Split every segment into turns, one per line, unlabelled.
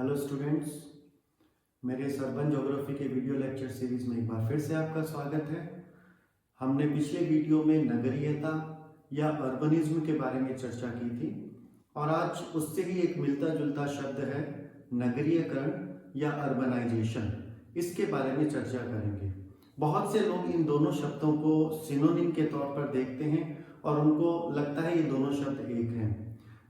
Hello students, मेरे इस urban geography के वीडियो लेक्चर सीरीज में एक बार फिर से आपका स्वागत है। हमने पिछले वीडियो में नगरीयता या अर्बनिज्म के बारे में चर्चा की थी और आज उससे ही एक मिलता जुलता शब्द है नगरीयकरण या अर्बनाइजेशन। इसके बारे में चर्चा करेंगे। बहुत से लोग इन दोनों शब्दों को सिनोनिम के तौर पर देखते हैं और उनको लगता है ये दोनों शब्द एक हैं,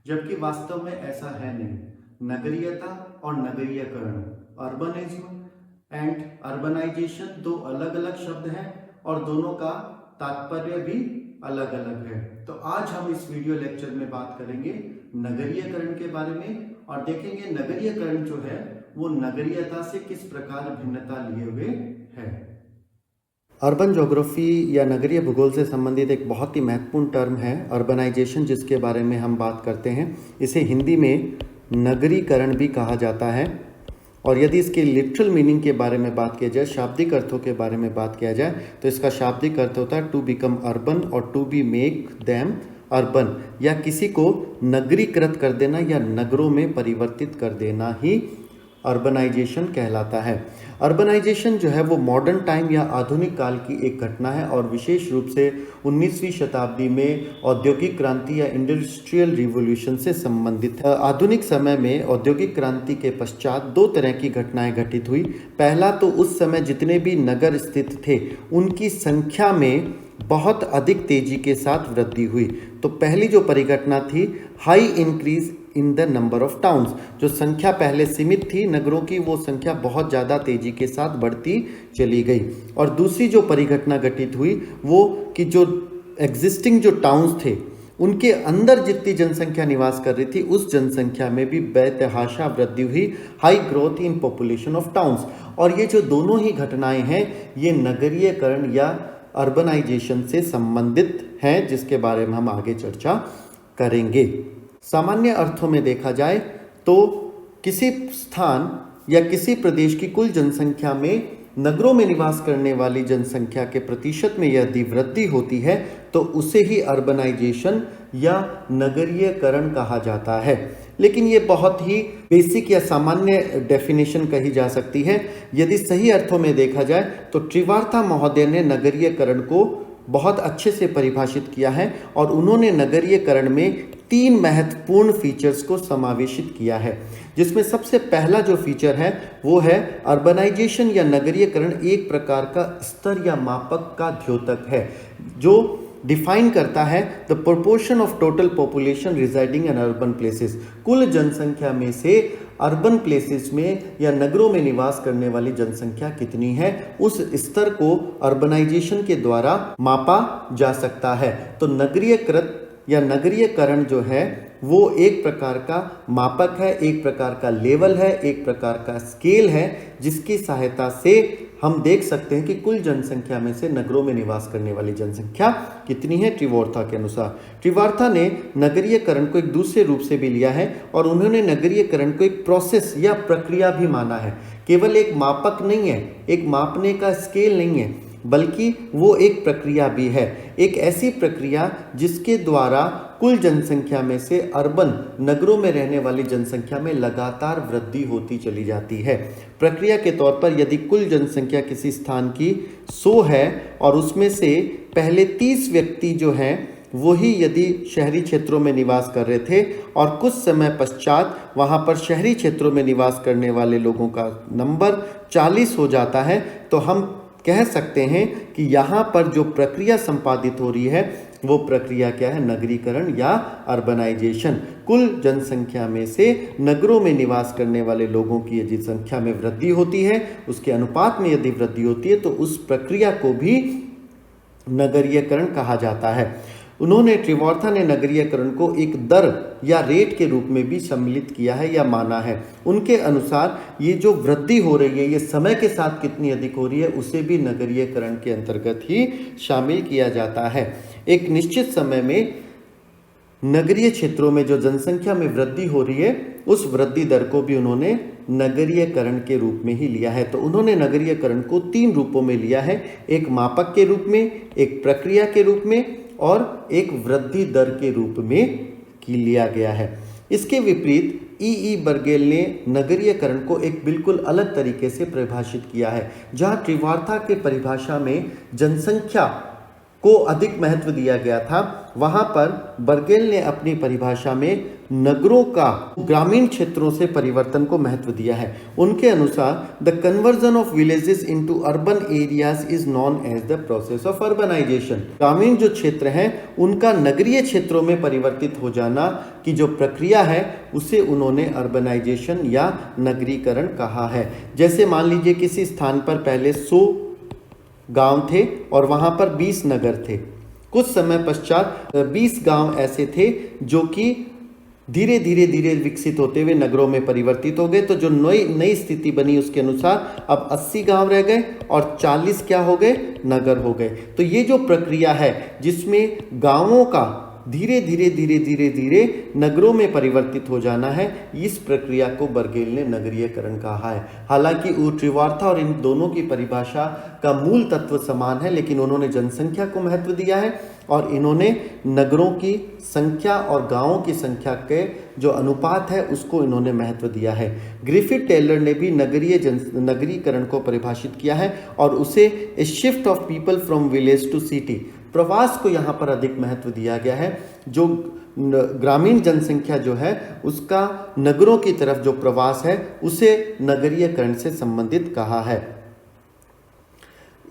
जबकि वास्तव में ऐसा है नहीं। नगरीयता और नगरीयकरण, अर्बनिज्म एंड अर्बनाइजेशन दो अलग अलग शब्द हैं और दोनों का तात्पर्य भी अलग अलग है। तो आज हम इस वीडियो लेक्चर में बात करेंगे नगरीयकरण के बारे में और देखेंगे नगरीयकरण जो है वो नगरीयता से किस प्रकार भिन्नता लिए हुए है। अर्बन ज्योग्राफी या नगरीय भूगोल से संबंधित एक बहुत ही महत्वपूर्ण टर्म है अर्बनाइजेशन, जिसके बारे में हम बात करते हैं। इसे हिंदी में नगरीकरण भी कहा जाता है और यदि इसके लिटरल मीनिंग के बारे में बात किया जाए, शाब्दिक अर्थों के बारे में बात किया जाए, तो इसका शाब्दिक अर्थ होता है टू बिकम अर्बन और to be make them urban, या किसी को नगरीकृत कर देना या नगरों में परिवर्तित कर देना ही अर्बनाइजेशन कहलाता है। अर्बनाइजेशन जो है वो मॉडर्न टाइम या आधुनिक काल की एक घटना है और विशेष रूप से 19वीं शताब्दी में औद्योगिक क्रांति या इंडस्ट्रियल रिवॉल्यूशन से संबंधित है। आधुनिक समय में औद्योगिक क्रांति के पश्चात दो तरह की घटनाएं घटित हुई। पहला तो उस समय जितने भी नगर स्थित थे उनकी संख्या में बहुत अधिक तेजी के साथ वृद्धि हुई। तो पहली जो परिघटना थी high increase in the number of towns, जो संख्या पहले सीमित थी नगरों की, वो संख्या बहुत ज़्यादा तेजी के साथ बढ़ती चली गई। और दूसरी जो परिघटना घटित हुई वो कि जो एग्जिस्टिंग जो टाउन्स थे उनके अंदर जितनी जनसंख्या निवास कर रही थी उस जनसंख्या में भी बेतहाशा वृद्धि हुई, high growth in population of towns. और ये जो दोनों ही घटनाएं हैं ये नगरीयकरण या अर्बनाइजेशन से संबंधित हैं, जिसके बारे में हम आगे चर्चा करेंगे। सामान्य अर्थों में देखा जाए तो किसी स्थान या किसी प्रदेश की कुल जनसंख्या में नगरों में निवास करने वाली जनसंख्या के प्रतिशत में यदि वृद्धि होती है तो उसे ही अर्बनाइजेशन या नगरीयकरण कहा जाता है। लेकिन ये बहुत ही बेसिक या सामान्य डेफिनेशन कही जा सकती है। यदि सही अर्थों में देखा जाए तो त्रिवार्ता महोदय ने नगरीयकरण को बहुत अच्छे से परिभाषित किया है और उन्होंने नगरीयकरण में 3 महत्वपूर्ण फीचर्स को समावेशित किया है, जिसमें सबसे पहला जो फीचर है वो है अर्बनाइजेशन या नगरीयकरण एक प्रकार का स्तर या मापक का द्योतक है जो डिफाइन करता है the proportion of total population residing in urban places. कुल जनसंख्या में से अर्बन प्लेसेस में या नगरों में निवास करने वाली जनसंख्या कितनी है, उस स्तर को अर्बनाइजेशन के द्वारा मापा जा सकता है। तो नगरीयकृत या नगरीयकरण जो है वो एक प्रकार का मापक है, एक प्रकार का लेवल है, एक प्रकार का स्केल है, जिसकी सहायता से हम देख सकते हैं कि कुल जनसंख्या में से नगरों में निवास करने वाली जनसंख्या कितनी है त्रिवार्ता के अनुसार। त्रिवार्ता ने नगरीयकरण को एक दूसरे रूप से भी लिया है और उन्होंने नगरीयकरण को एक प्रोसेस या प्रक्रिया भी माना है। केवल एक मापक नहीं है, एक मापने का स्केल नहीं है, बल्कि वो एक प्रक्रिया भी है, एक ऐसी प्रक्रिया जिसके द्वारा कुल जनसंख्या में से अर्बन नगरों में रहने वाली जनसंख्या में लगातार वृद्धि होती चली जाती है। प्रक्रिया के तौर पर यदि कुल जनसंख्या किसी स्थान की 100 है और उसमें से पहले 30 व्यक्ति जो हैं वही यदि शहरी क्षेत्रों में निवास कर रहे थे और कुछ समय पश्चात वहाँ पर शहरी क्षेत्रों में निवास करने वाले लोगों का नंबर 40 हो जाता है, तो हम कह सकते हैं कि यहाँ पर जो प्रक्रिया संपादित हो रही है वो प्रक्रिया क्या है, नगरीकरण या अर्बनाइजेशन। कुल जनसंख्या में से नगरों में निवास करने वाले लोगों की यदि संख्या में वृद्धि होती है, उसके अनुपात में यदि वृद्धि होती है तो उस प्रक्रिया को भी नगरीयकरण कहा जाता है। उन्होंने त्रिवार्ता ने नगरीयकरण को एक दर या रेट के रूप में भी सम्मिलित किया है या माना है। उनके अनुसार ये जो वृद्धि हो रही है ये समय के साथ कितनी अधिक हो रही है उसे भी नगरीयकरण के अंतर्गत ही शामिल किया जाता है। एक निश्चित समय में नगरीय क्षेत्रों में जो जनसंख्या में वृद्धि हो रही है उस वृद्धि दर को भी उन्होंने नगरीयकरण के रूप में ही लिया है। तो उन्होंने नगरीयकरण को 3 रूपों में लिया है, एक मापक के रूप में, एक प्रक्रिया के रूप में और एक वृद्धि दर के रूप में लिया गया है। इसके विपरीत ई बर्गेल ने नगरीयकरण को एक बिल्कुल अलग तरीके से परिभाषित किया है। जहां त्रिवार्ता के परिभाषा में जनसंख्या को अधिक महत्व दिया गया था, वहां पर बर्गेल ने अपनी परिभाषा में नगरों का ग्रामीण क्षेत्रों से परिवर्तन को महत्व दिया है। उनके अनुसार the conversion of villages into urban areas is known as the process of urbanisation. ग्रामीण जो क्षेत्र हैं उनका नगरीय क्षेत्रों में परिवर्तित हो जाना की जो प्रक्रिया है उसे उन्होंने अर्बनाइजेशन या नगरीकरण कहा है। जैसे मान लीजिए किसी स्थान पर पहले 100 गांव थे और वहां पर 20 नगर थे। कुछ समय पश्चात 20 गांव ऐसे थे जो कि धीरे धीरे विकसित होते हुए नगरों में परिवर्तित हो गए। तो जो नई स्थिति बनी उसके अनुसार अब 80 गांव रह गए और 40 क्या हो गए, नगर हो गए। तो ये जो प्रक्रिया है जिसमें गांवों का धीरे धीरे नगरों में परिवर्तित हो जाना है, इस प्रक्रिया को बर्गेल ने नगरीयकरण कहा है। हालांकि त्रिवार्ता और इन दोनों की परिभाषा का मूल तत्व समान है, लेकिन उन्होंने जनसंख्या को महत्व दिया है और इन्होंने नगरों की संख्या और गांवों की संख्या के जो अनुपात है उसको इन्होंने महत्व दिया है। ग्रिफिथ टेलर ने भी नगरीकरण को परिभाषित किया है और उसे a shift of people from village to city, प्रवास को यहाँ पर अधिक महत्व दिया गया है। जो ग्रामीण जनसंख्या जो है उसका नगरों की तरफ जो प्रवास है उसे नगरीयकरण से संबंधित कहा है।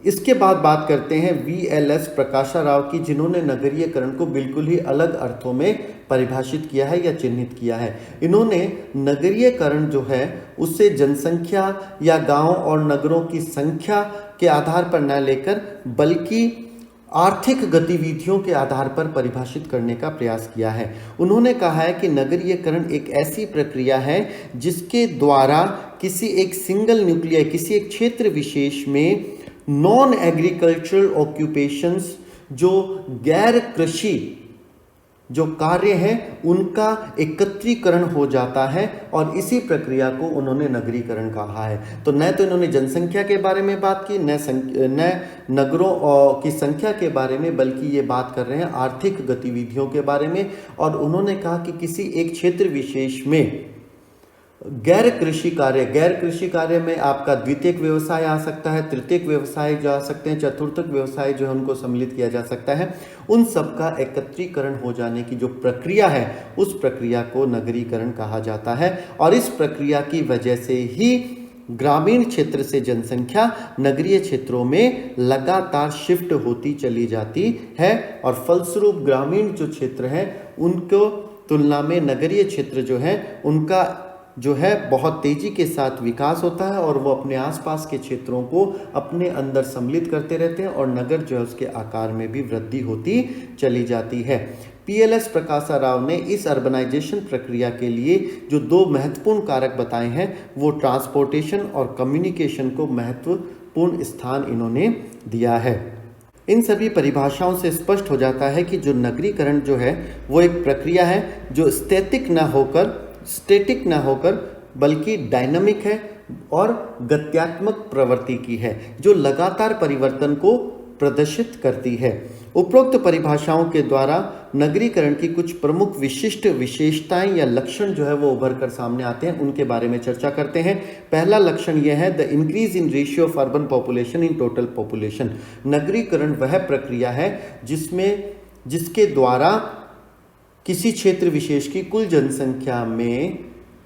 इसके बाद बात करते हैं VLS प्रकाशा राव की, जिन्होंने नगरीयकरण को बिल्कुल ही अलग अर्थों में परिभाषित किया है या चिन्हित किया है। इन्होंने नगरीयकरण जो है उससे जनसंख्या या गांव और नगरों की संख्या के आधार पर न लेकर बल्कि आर्थिक गतिविधियों के आधार पर परिभाषित करने का प्रयास किया है। उन्होंने कहा है कि नगरीयकरण एक ऐसी प्रक्रिया है जिसके द्वारा किसी एक सिंगल न्यूक्लियर, किसी एक क्षेत्र विशेष में नॉन एग्रीकल्चरल ऑक्यूपेशंस, जो गैर कृषि जो कार्य हैं उनका एकत्रीकरण हो जाता है और इसी प्रक्रिया को उन्होंने नगरीकरण कहा है। तो न तो इन्होंने जनसंख्या के बारे में बात की, न नगरों की संख्या के बारे में, बल्कि ये बात कर रहे हैं आर्थिक गतिविधियों के बारे में। और उन्होंने कहा कि किसी एक क्षेत्र विशेष में गैर कृषि कार्य में आपका द्वितीयक व्यवसाय आ सकता है, तृतीयक व्यवसाय जो आ सकते हैं, चतुर्थक व्यवसाय जो है उनको सम्मिलित किया जा सकता है। उन सब का एकत्रीकरण हो जाने की जो प्रक्रिया है उस प्रक्रिया को नगरीकरण कहा जाता है। और इस प्रक्रिया की वजह से ही ग्रामीण क्षेत्र से जनसंख्या नगरीय क्षेत्रों में लगातार शिफ्ट होती चली जाती है और फलस्वरूप ग्रामीण जो क्षेत्र है उनको तुलना में नगरीय क्षेत्र जो है उनका जो है बहुत तेजी के साथ विकास होता है और वो अपने आसपास के क्षेत्रों को अपने अंदर सम्मिलित करते रहते हैं और नगर जो है उसके आकार में भी वृद्धि होती चली जाती है। PLS प्रकाशा राव ने इस अर्बनाइजेशन प्रक्रिया के लिए जो 2 महत्वपूर्ण कारक बताए हैं वो ट्रांसपोर्टेशन और कम्युनिकेशन को महत्वपूर्ण स्थान इन्होंने दिया है। इन सभी परिभाषाओं से स्पष्ट हो जाता है कि जो नगरीकरण जो है वो एक प्रक्रिया है जो स्टैटिक न होकर बल्कि डायनामिक है और गत्यात्मक प्रवृत्ति की है, जो लगातार परिवर्तन को प्रदर्शित करती है। उपरोक्त परिभाषाओं के द्वारा नगरीकरण की कुछ प्रमुख विशिष्ट विशेषताएं या लक्षण जो है वो उभर कर सामने आते हैं, उनके बारे में चर्चा करते हैं। पहला लक्षण यह है the increase in ratio of urban population in total population. नगरीकरण वह प्रक्रिया है जिसके द्वारा किसी क्षेत्र विशेष की कुल जनसंख्या में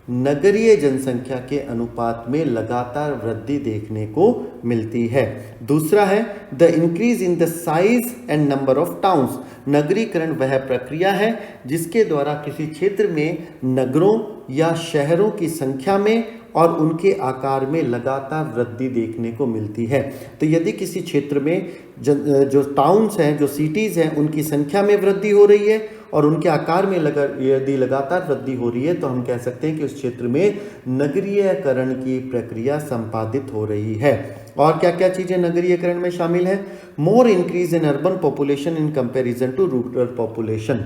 नगरीय जनसंख्या के अनुपात में लगातार वृद्धि देखने को मिलती है। दूसरा है the increase in the size and number of towns. नगरीकरण वह प्रक्रिया है जिसके द्वारा किसी क्षेत्र में नगरों या शहरों की संख्या में और उनके आकार में लगातार वृद्धि देखने को मिलती है। तो यदि किसी क्षेत्र में जो टाउन्स हैं, जो सिटीज़ हैं, उनकी संख्या में वृद्धि हो रही है और उनके आकार में यदि लगातार वृद्धि हो रही है तो हम कह सकते हैं कि उस क्षेत्र में नगरीयकरण की प्रक्रिया संपादित हो रही है। और क्या क्या चीज़ें नगरीयकरण में शामिल है? More increase in urban population in comparison to rural population.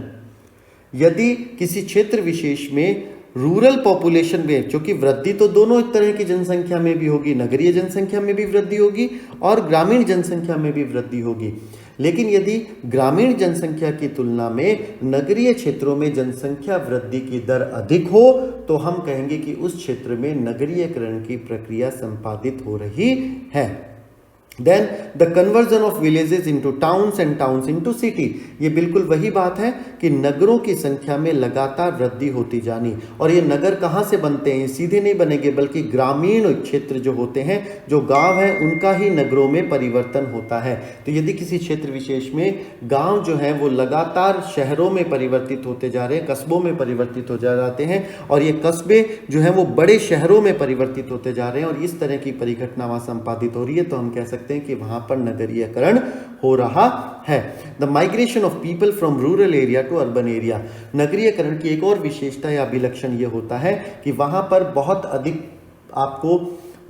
यदि किसी क्षेत्र विशेष में रूरल पॉपुलेशन में, क्योंकि वृद्धि तो दोनों तरह की जनसंख्या में भी होगी, नगरीय जनसंख्या में भी वृद्धि होगी और ग्रामीण जनसंख्या में भी वृद्धि होगी। लेकिन यदि ग्रामीण जनसंख्या की तुलना में नगरीय क्षेत्रों में जनसंख्या वृद्धि की दर अधिक हो तो हम कहेंगे कि उस क्षेत्र में नगरीयकरण की प्रक्रिया संपादित हो रही है। Then the conversion of villages into towns and towns into city, ये बिल्कुल वही बात है कि नगरों की संख्या में लगातार वृद्धि होती जानी। और ये नगर कहाँ से बनते हैं? सीधे नहीं बनेंगे, बल्कि ग्रामीण क्षेत्र जो होते हैं, जो गांव है, उनका ही नगरों में परिवर्तन होता है। तो यदि किसी क्षेत्र विशेष में गांव जो है वो लगातार शहरों में परिवर्तित होते जा रहे हैं, कस्बों में परिवर्तित हो जाते हैं, और ये कस्बे जो है वो बड़े शहरों में परिवर्तित होते जा रहे हैं, और इस तरह की परिघटना वहाँ संपादित हो रही है, तो हम कह सकते हैं कि वहां पर नगरीयकरण हो रहा है। The migration of people from rural area to urban area, नगरीयकरण की एक और विशेषता या अभिलक्षण यह होता है कि वहां पर बहुत अधिक आपको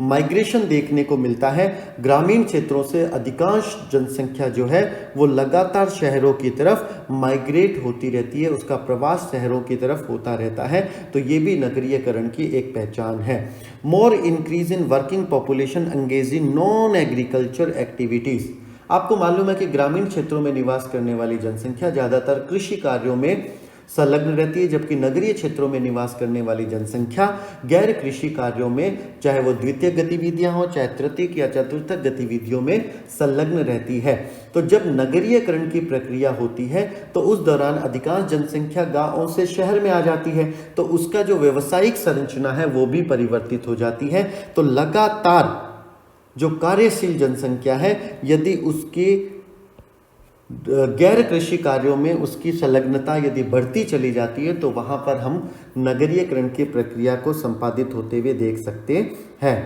माइग्रेशन देखने को मिलता है। ग्रामीण क्षेत्रों से अधिकांश जनसंख्या जो है वो लगातार शहरों की तरफ माइग्रेट होती रहती है, उसका प्रवास शहरों की तरफ होता रहता है, तो ये भी नगरीयकरण की एक पहचान है। More increase in working population engage in non agriculture activities, आपको मालूम है कि ग्रामीण क्षेत्रों में निवास करने वाली जनसंख्या ज़्यादातर कृषि कार्यों में संलग्न रहती है, जबकि नगरीय क्षेत्रों में निवास करने वाली जनसंख्या गैर कृषि कार्यों में, चाहे वो द्वितीय गतिविधियां हो चाहे तृतीयक या चतुर्थक गतिविधियों में संलग्न रहती है। तो जब नगरीयकरण की प्रक्रिया होती है तो उस दौरान अधिकांश जनसंख्या गांवों से शहर में आ जाती है, तो उसका जो व्यवसायिक संरचना है वो भी परिवर्तित हो जाती है। तो लगातार जो कार्यशील जनसंख्या है, यदि उसकी गैर कृषि कार्यों में उसकी संलग्नता यदि बढ़ती चली जाती है तो वहां पर हम नगरीयकरण की प्रक्रिया को संपादित होते हुए देख सकते हैं।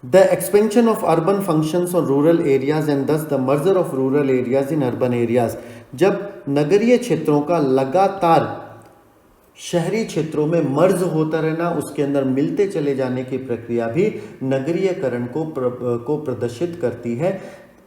The expansion of urban functions on rural areas and thus the merger of rural areas in urban areas, जब नगरीय क्षेत्रों का लगातार शहरी क्षेत्रों में मर्ज होता रहना, उसके अंदर मिलते चले जाने की प्रक्रिया भी नगरीयकरण को प्रदर्शित करती है।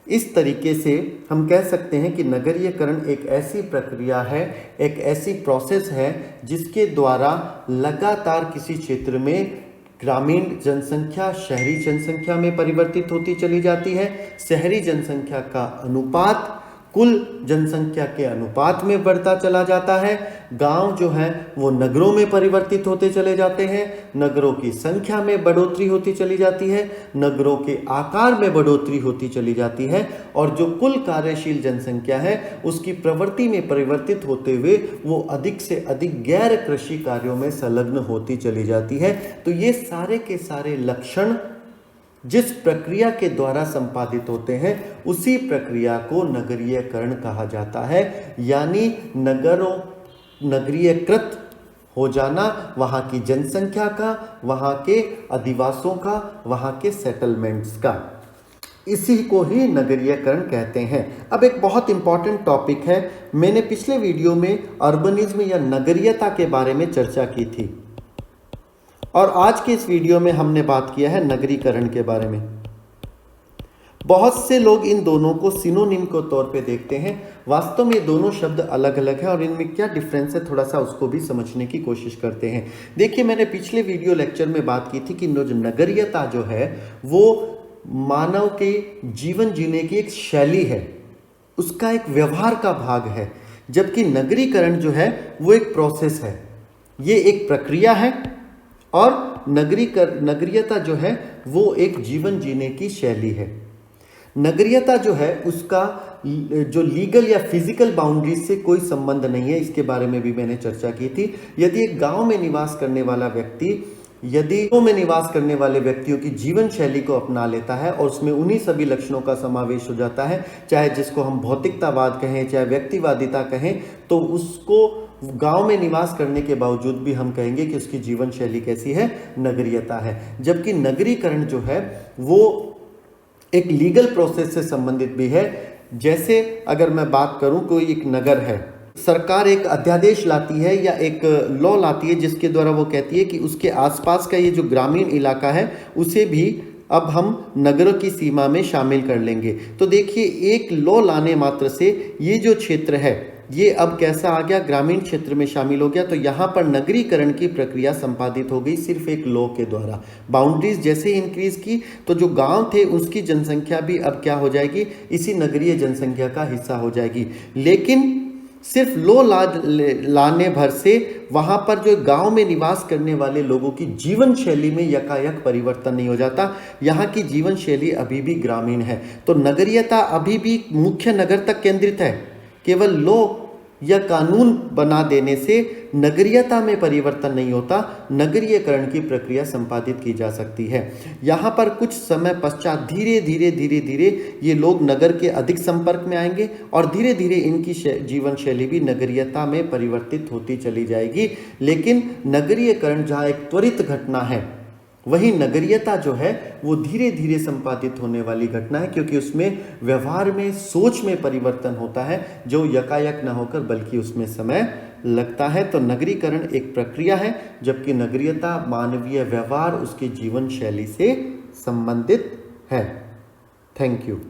इस तरीके से हम कह सकते हैं कि नगरीयकरण एक ऐसी प्रक्रिया है, एक ऐसी प्रोसेस है जिसके द्वारा लगातार किसी क्षेत्र में ग्रामीण जनसंख्या शहरी जनसंख्या में परिवर्तित होती चली जाती है। शहरी जनसंख्या का अनुपात कुल जनसंख्या के अनुपात में बढ़ता चला जाता है। गांव जो है वो नगरों में परिवर्तित होते चले जाते हैं, नगरों की संख्या में बढ़ोतरी होती चली जाती है, नगरों के आकार में बढ़ोतरी होती चली जाती है, और जो कुल कार्यशील जनसंख्या है उसकी प्रवृत्ति में परिवर्तित होते हुए वो अधिक से अधिक गैर कृषि कार्यों में संलग्न होती चली जाती है। तो ये सारे के सारे लक्षण जिस प्रक्रिया के द्वारा संपादित होते हैं उसी प्रक्रिया को नगरीयकरण कहा जाता है, यानी नगरीयकृत हो जाना, वहाँ की जनसंख्या का, वहाँ के अधिवासों का, वहाँ के सेटलमेंट्स का, इसी को ही नगरीयकरण कहते हैं। अब एक बहुत इंपॉर्टेंट टॉपिक है, मैंने पिछले वीडियो में अर्बनिज्म या नगरीयता के बारे में चर्चा की थी, और आज के इस वीडियो में हमने बात किया है नगरीकरण के बारे में। बहुत से लोग इन दोनों को सिनोनिम के तौर पे देखते हैं, वास्तव में दोनों शब्द अलग अलग हैं और इनमें क्या डिफरेंस है थोड़ा सा उसको भी समझने की कोशिश करते हैं। देखिए, मैंने पिछले वीडियो लेक्चर में बात की थी कि जो नगरीयता जो है वो मानव के जीवन जीने की एक शैली है, उसका एक व्यवहार का भाग है, जबकि नगरीकरण जो है वो एक प्रोसेस है, ये एक प्रक्रिया है, और नगरीयता जो है वो एक जीवन जीने की शैली है। नगरीयता जो है उसका जो लीगल या फिजिकल बाउंड्रीज से कोई संबंध नहीं है, इसके बारे में भी मैंने चर्चा की थी। यदि एक गांव में निवास करने वाला व्यक्ति निवास करने वाले व्यक्तियों की जीवन शैली को अपना लेता है और उसमें उन्हीं सभी लक्षणों का समावेश हो जाता है, चाहे जिसको हम भौतिकतावाद कहें चाहे व्यक्तिवादिता कहें, तो उसको गांव में निवास करने के बावजूद भी हम कहेंगे कि उसकी जीवन शैली कैसी है, नगरीयता है। जबकि नगरीकरण जो है वो एक लीगल प्रोसेस से संबंधित भी है। जैसे अगर मैं बात करूं, कोई एक नगर है, सरकार एक अध्यादेश लाती है या एक लॉ लाती है जिसके द्वारा वो कहती है कि उसके आसपास का ये जो ग्रामीण इलाका है उसे भी अब हम नगरों की सीमा में शामिल कर लेंगे। तो देखिए, एक लॉ लाने मात्र से ये जो क्षेत्र है ये अब कैसा आ गया, ग्रामीण क्षेत्र में शामिल हो गया। तो यहाँ पर नगरीकरण की प्रक्रिया संपादित हो गई सिर्फ एक लॉ के द्वारा। बाउंड्रीज जैसे ही इंक्रीज की तो जो गांव थे उसकी जनसंख्या भी अब क्या हो जाएगी, इसी नगरीय जनसंख्या का हिस्सा हो जाएगी। लेकिन सिर्फ लॉ लाने भर से वहां पर जो गांव में निवास करने वाले लोगों की जीवन शैली में यकायक परिवर्तन नहीं हो जाता। यहाँ की जीवन शैली अभी भी ग्रामीण है। तो नगरीयता अभी भी मुख्य नगर तक केंद्रित है। केवल लॉ या कानून बना देने से नगरीयता में परिवर्तन नहीं होता, नगरीयकरण की प्रक्रिया संपादित की जा सकती है। यहाँ पर कुछ समय पश्चात धीरे धीरे ये लोग नगर के अधिक संपर्क में आएंगे और धीरे धीरे इनकी जीवन शैली भी नगरीयता में परिवर्तित होती चली जाएगी। लेकिन नगरीयकरण जहाँ एक त्वरित घटना है, वही नगरीयता जो है वो धीरे धीरे संपादित होने वाली घटना है, क्योंकि उसमें व्यवहार में, सोच में परिवर्तन होता है जो यकायक न होकर बल्कि उसमें समय लगता है। तो नगरीकरण एक प्रक्रिया है, जबकि नगरीयता मानवीय व्यवहार, उसके जीवन शैली से संबंधित है। Thank you.